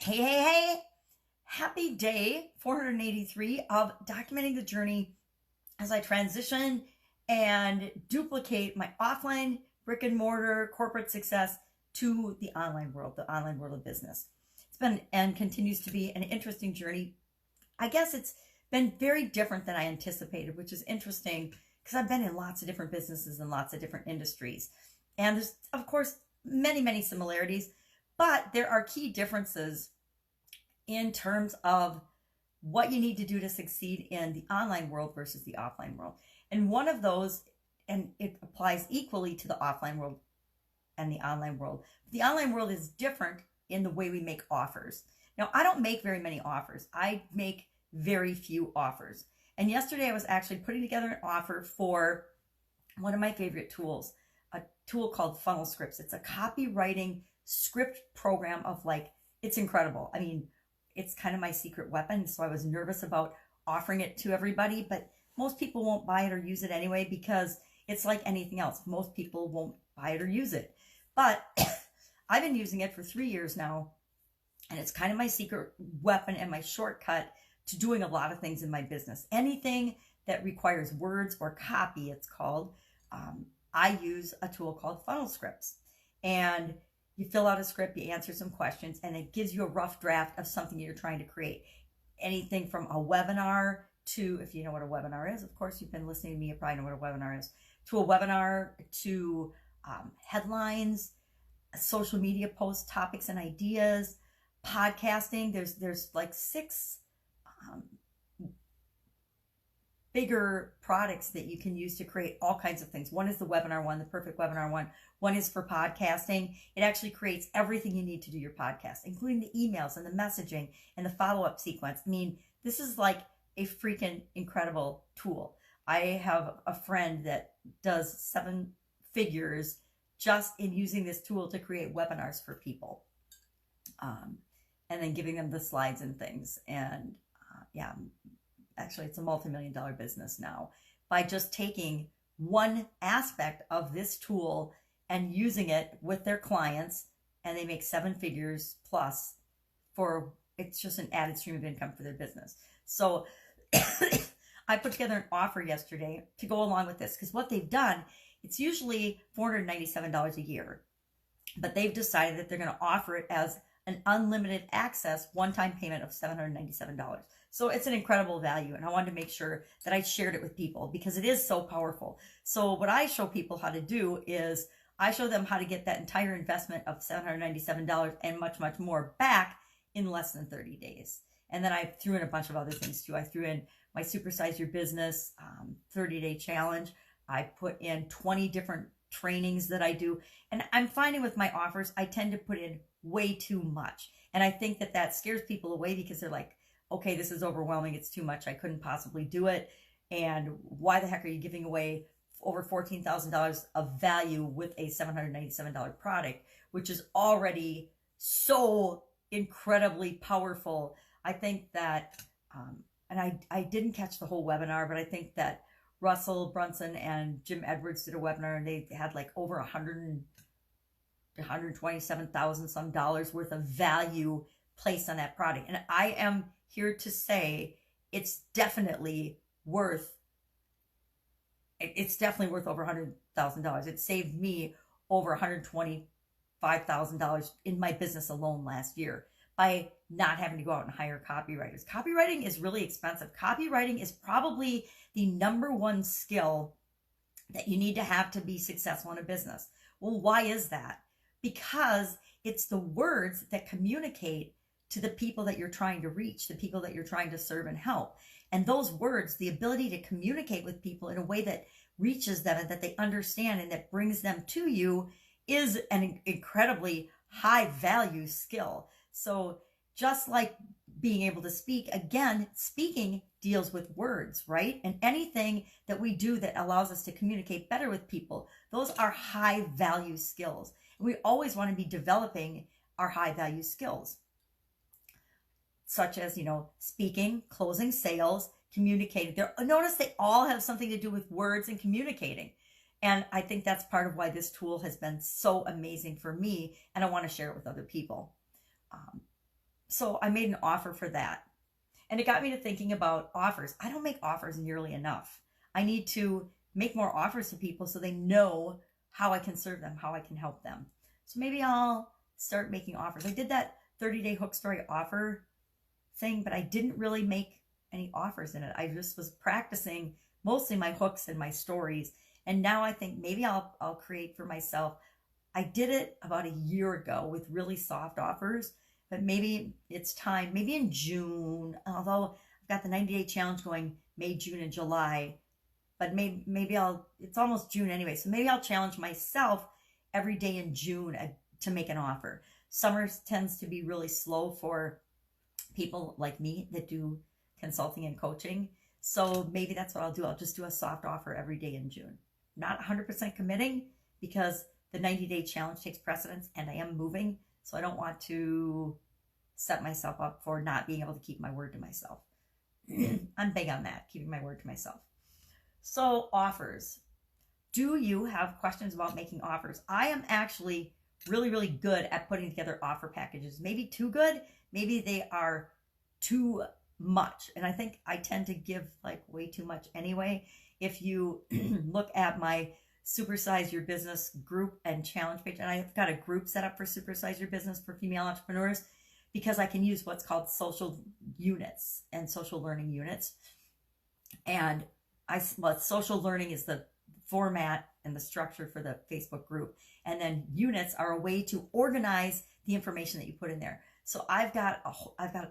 Hey, hey, hey. Happy day 483 of documenting the journey as I transition and duplicate my offline brick and mortar corporate success to the online world of business. It's been and continues to be an interesting journey. I guess it's been very different than I anticipated, which is interesting because I've been in lots of different businesses and lots of different industries. And there's, of course, many, many similarities, but there are key differences in terms of what you need to do to succeed in the online world versus the offline world. And one of those, and it applies equally to the offline world and the online world. The online world is different in the way we make offers. Now, I don't make very many offers. I make very few offers. And yesterday I was actually putting together an offer for one of my favorite tools, a tool called Funnel Scripts. It's a copywriting script program it's incredible. I mean, it's kind of my secret weapon. So I was nervous about offering it to everybody, but most people won't buy it or use it anyway because it's like anything else. Most people won't buy it or use it. But I've been using it for 3 years now, and it's kind of my secret weapon and my shortcut to doing a lot of things in my business. Anything that requires words or copy, it's called, I use a tool called Funnel Scripts. And you fill out a script, you answer some questions, and it gives you a rough draft of something you're trying to create. Anything from a webinar to, if you know what a webinar is, of course, you've been listening to me, you probably know what a webinar is, to a webinar, to headlines, social media posts, topics and ideas, podcasting. There's like 6 bigger products that you can use to create all kinds of things. One is the webinar one, the perfect webinar one. One is for podcasting. It actually creates everything you need to do your podcast, including the emails and the messaging and the follow-up sequence. I mean, this is like a freaking incredible tool. I have a friend that does 7 figures just in using this tool to create webinars for people. And then giving them the slides and things. And yeah, actually it's a multi-million-dollar business now by just taking one aspect of this tool and using it with their clients, and they make 7 figures plus it's just an added stream of income for their business. So I put together an offer yesterday to go along with this, because what they've done, it's usually $497 a year, but they've decided that they're going to offer it as an unlimited access one-time payment of $797. So it's an incredible value, and I wanted to make sure that I shared it with people because it is so powerful. So what I show people how to do is I show them how to get that entire investment of $797 and much, much more back in less than 30 days. And then I threw in a bunch of other things too. I threw in my Supersize Your Business 30-day challenge. I put in 20 different trainings that I do. And I'm finding with my offers, I tend to put in way too much. And I think that scares people away because they're like, okay, this is overwhelming. It's too much. I couldn't possibly do it. And why the heck are you giving away over $14,000 of value with a $797 product, which is already so incredibly powerful? I think that, and I didn't catch the whole webinar, but I think that Russell Brunson and Jim Edwards did a webinar, and they had like over $127,000 some dollars worth of value placed on that product. And I am here to say it's definitely worth over $100,000. It saved me over $125,000 in my business alone last year by not having to go out and hire copywriters. Copywriting is really expensive. Copywriting is probably the number one skill that you need to have to be successful in a business. Well, why is that? Because it's the words that communicate to the people that you're trying to reach, the people that you're trying to serve and help. And those words, the ability to communicate with people in a way that reaches them and that they understand and that brings them to you, is an incredibly high value skill. So just like being able to speak, again, speaking deals with words, right? And anything that we do that allows us to communicate better with people, those are high value skills. And we always want to be developing our high value skills, such as, speaking, closing sales, communicating. Notice they all have something to do with words and communicating. And I think that's part of why this tool has been so amazing for me, and I want to share it with other people. So I made an offer for that. And it got me to thinking about offers. I don't make offers nearly enough. I need to make more offers to people so they know how I can serve them, how I can help them. So maybe I'll start making offers. I did that 30-day hook story offer thing, but I didn't really make any offers in it. I just was practicing mostly my hooks and my stories. And now I think maybe I'll create for myself. I did it about a year ago with really soft offers, but maybe it's time, maybe in June, although I've got the 90-day challenge going May, June, and July, but maybe it's almost June anyway. So maybe I'll challenge myself every day in June to make an offer. Summer tends to be really slow for people like me that do consulting and coaching. So maybe that's what I'll do. I'll just do a soft offer every day in June. Not 100% committing because the 90-day challenge takes precedence and I am moving. So I don't want to set myself up for not being able to keep my word to myself. I'm big on that, keeping my word to myself. So offers. Do you have questions about making offers? I am actually really, really good at putting together offer packages. Maybe too good. Maybe they are too much. And I think I tend to give like way too much anyway. If you look at my Supersize Your Business group and challenge page, and I've got a group set up for Supersize Your Business for female entrepreneurs because I can use what's called social units and social learning units. And social learning is the format and the structure for the Facebook group. And then units are a way to organize the information that you put in there. So I've got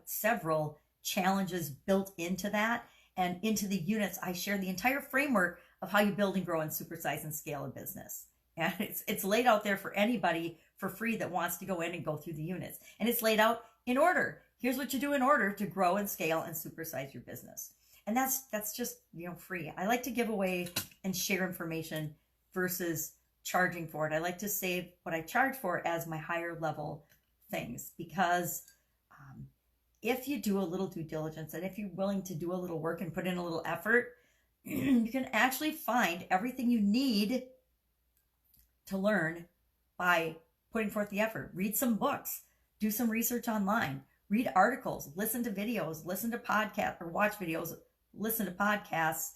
several challenges built into that. And into the units, I share the entire framework of how you build and grow and supersize and scale a business. And it's laid out there for anybody for free that wants to go in and go through the units. And it's laid out in order. Here's what you do in order to grow and scale and supersize your business. And that's just, free. I like to give away and share information versus charging for it. I like to save what I charge for as my higher level things because if you do a little due diligence and if you're willing to do a little work and put in a little effort, you can actually find everything you need to learn by putting forth the effort. Read some books, do some research online, read articles, listen to videos, listen to podcasts or watch videos, listen to podcasts.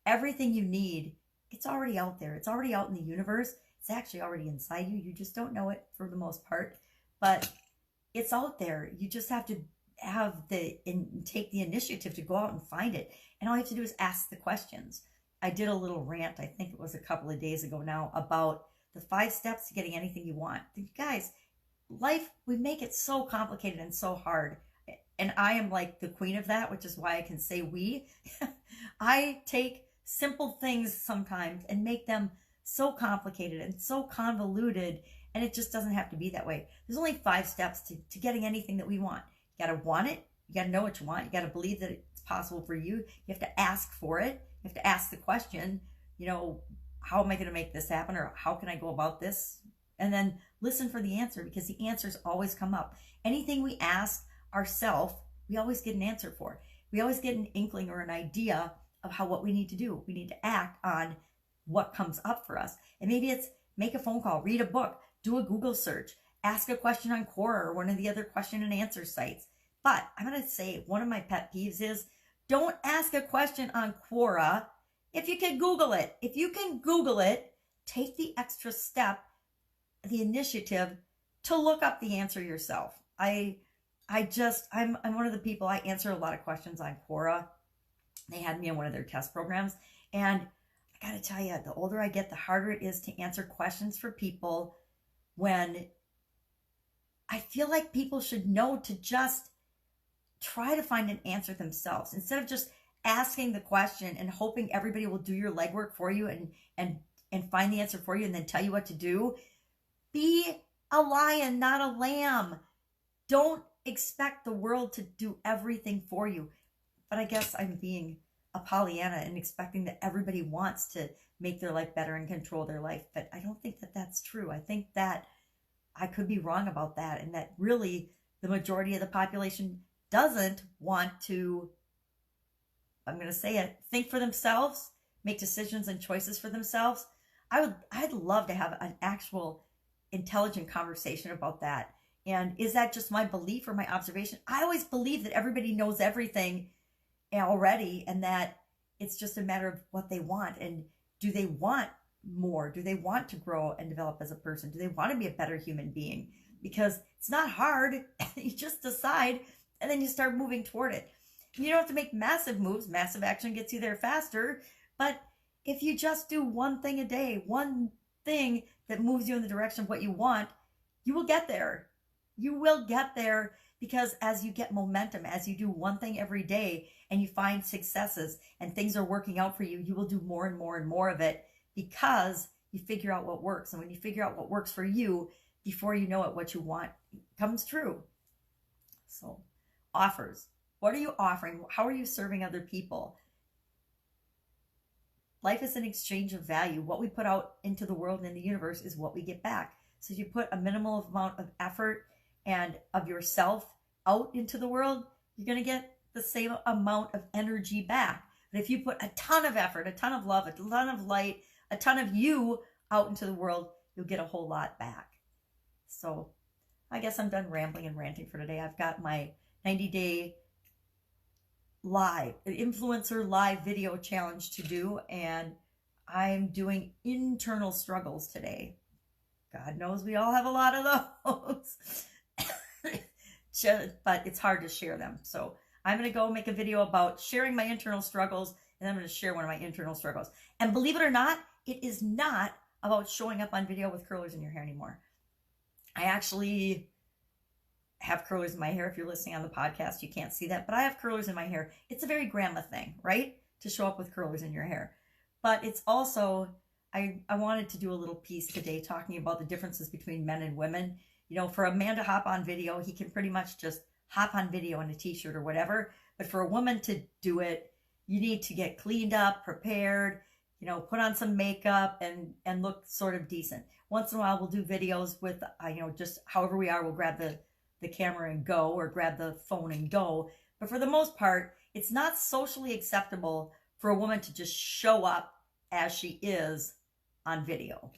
Everything you need, it's already out there. It's already out in the universe. It's actually already inside you. You just don't know it for the most part, but it's out there. You just have to take the initiative to go out and find it. And all you have to do is ask the questions. I did a little rant, I think it was a couple of days ago now, about the 5 steps to getting anything you want. You guys, life, we make it so complicated and so hard. And I am like the queen of that, which is why I can say we. I take simple things sometimes and make them so complicated and so convoluted, and it just doesn't have to be that way. There's only 5 steps to getting anything that we want. You got to want it. You got to know what you want. You got to believe that it's possible for you. You have to ask for it. You have to ask the question, how am I going to make this happen? Or how can I go about this? And then listen for the answer because the answers always come up. Anything we ask ourselves, we always get an answer for. We always get an inkling or an idea of what we need to do. We need to act on what comes up for us. And maybe it's make a phone call, read a book, do a Google search, ask a question on Quora or one of the other question and answer sites. But I'm going to say one of my pet peeves is don't ask a question on Quora if you can Google it. If you can Google it, take the extra step, the initiative to look up the answer yourself. I'm one of the people, I answer a lot of questions on Quora. They had me in one of their test programs. And I got to tell you, the older I get, the harder it is to answer questions for people when I feel like people should know to just try to find an answer themselves instead of just asking the question and hoping everybody will do your legwork for you and find the answer for you and then tell you what to do. Be a lion, not a lamb. Don't expect the world to do everything for you. But I guess I'm being a Pollyanna and expecting that everybody wants to make their life better and control their life. But I don't think that that's true. I think that I could be wrong about that, and that really the majority of the population doesn't want to, I'm going to say it, think for themselves, make decisions and choices for themselves. I'd love to have an actual intelligent conversation about that. And is that just my belief or my observation? I always believe that everybody knows everything already, and that it's just a matter of what they want. And do they want more? Do they want to grow and develop as a person? Do they want to be a better human being? Because it's not hard. You just decide, and then you start moving toward it. You don't have to make massive moves. Massive action gets you there faster. But if you just do one thing a day, one thing that moves you in the direction of what you want, you will get there. You will get there, because as you get momentum, as you do one thing every day and you find successes and things are working out for you, you will do more and more and more of it, because you figure out what works. And when you figure out what works for you, before you know it, what you want comes true. So, offers. What are you offering? How are you serving other people? Life is an exchange of value. What we put out into the world and in the universe is what we get back. So if you put a minimal amount of effort and of yourself out into the world, you're going to get the same amount of energy back. But if you put a ton of effort, a ton of love, a ton of light, a ton of you out into the world, you'll get a whole lot back. So I guess I'm done rambling and ranting for today. I've got my 90-day live influencer live video challenge to do, and I'm doing internal struggles today. God knows we all have a lot of those. But it's hard to share them. So I'm going to go make a video about sharing my internal struggles, and I'm going to share one of my internal struggles. And believe it or not, it is not about showing up on video with curlers in your hair anymore. I actually have curlers in my hair. If you're listening on the podcast, you can't see that, but I have curlers in my hair. It's a very grandma thing, right? To show up with curlers in your hair. But it's also, I wanted to do a little piece today talking about the differences between men and women. You know, for a man to hop on video, he can pretty much just hop on video in a t-shirt or whatever. But for a woman to do it, you need to get cleaned up, prepared, you know, put on some makeup and look sort of decent. Once in a while, we'll do videos with, you know, just however we are, we'll grab the camera and go, or grab the phone and go. But for the most part, it's not socially acceptable for a woman to just show up as she is on video.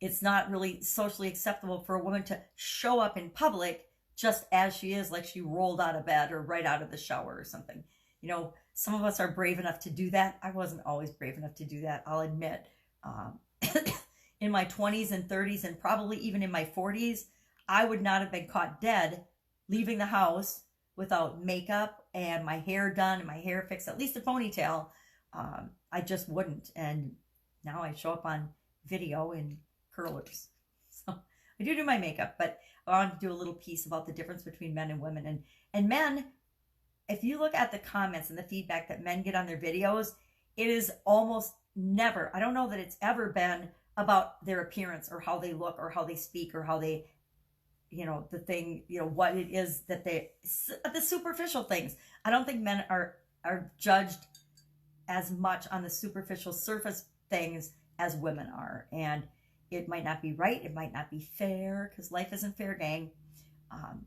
It's not really socially acceptable for a woman to show up in public just as she is, like she rolled out of bed or right out of the shower or something. You know, some of us are brave enough to do that. I wasn't always brave enough to do that, I'll admit. In my 20s and 30s, and probably even in my 40s, I would not have been caught dead leaving the house without makeup and my hair done and my hair fixed, at least a ponytail. I just wouldn't. And now I show up on video in curlers. So I do my makeup, but I wanted to do a little piece about the difference between men and women. And men, if you look at the comments and the feedback that men get on their videos, it is almost never, I don't know that it's ever been about their appearance or how they look or how they speak or how they, you know, the thing, you know, what it is that they, the superficial things. I don't think men are judged as much on the superficial surface things as women are. And it might not be right. It might not be fair, because life isn't fair, gang.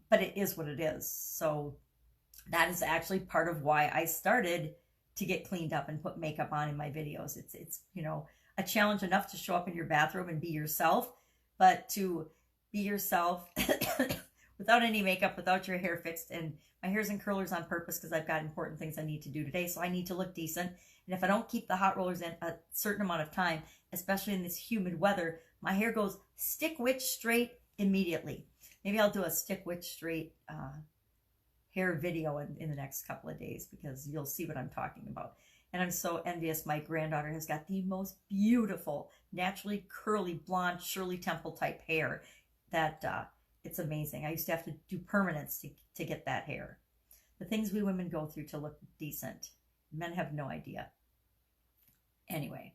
But it is what it is. So that is actually part of why I started to get cleaned up and put makeup on in my videos. It's you know, a challenge enough to show up in your bathroom and be yourself, but to be yourself without any makeup, without your hair fixed. And my hair's in curlers on purpose because I've got important things I need to do today. So I need to look decent. And if I don't keep the hot rollers in a certain amount of time, especially in this humid weather, my hair goes stick witch straight immediately. Maybe I'll do a stick witch straight hair video in the next couple of days, because you'll see what I'm talking about. And I'm so envious. My granddaughter has got the most beautiful, naturally curly, blonde, Shirley Temple type hair that it's amazing. I used to have to do permanents to get that hair. The things we women go through to look decent. Men have no idea. Anyway,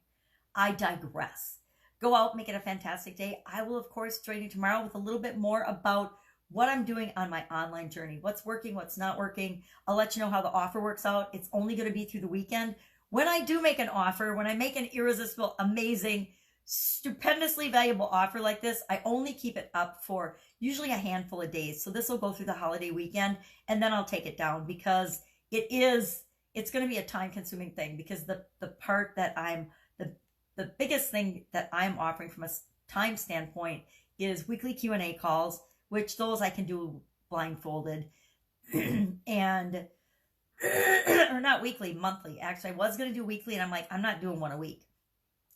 I digress. Go out, make it a fantastic day. I will, of course, join you tomorrow with a little bit more about what I'm doing on my online journey. What's working, what's not working. I'll let you know how the offer works out. It's only going to be through the weekend. When I do make an offer, when I make an irresistible, amazing, stupendously valuable offer like this, I only keep it up for usually a handful of days. So this will go through the holiday weekend, and then I'll take it down, because it's going to be a time-consuming thing, because the part that the biggest thing that I'm offering from a time standpoint is weekly Q&A calls, which those I can do blindfolded. And or not weekly, monthly. Actually, I was going to do weekly, and I'm like, I'm not doing one a week.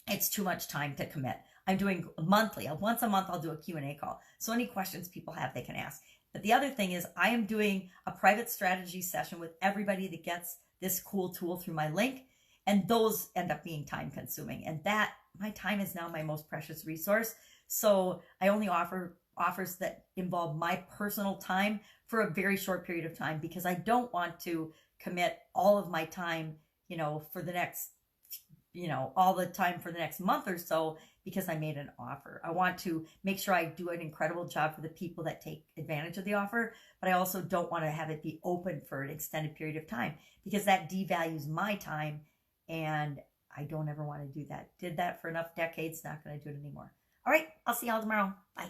It's too much time to commit. I'm doing monthly. Once a month, I'll do a Q&A call. So any questions people have, they can ask. But the other thing is I am doing a private strategy session with everybody that gets this cool tool through my link. And those end up being time consuming. And that, my time is now my most precious resource. So I only offer offers that involve my personal time for a very short period of time, because I don't want to commit all of my time, for the next, all the time for the next month or so, because I made an offer. I want to make sure I do an incredible job for the people that take advantage of the offer, but I also don't want to have it be open for an extended period of time, because that devalues my time, and I don't ever want to do that. Did that for enough decades, not going to do it anymore. All right, I'll see y'all tomorrow. Bye.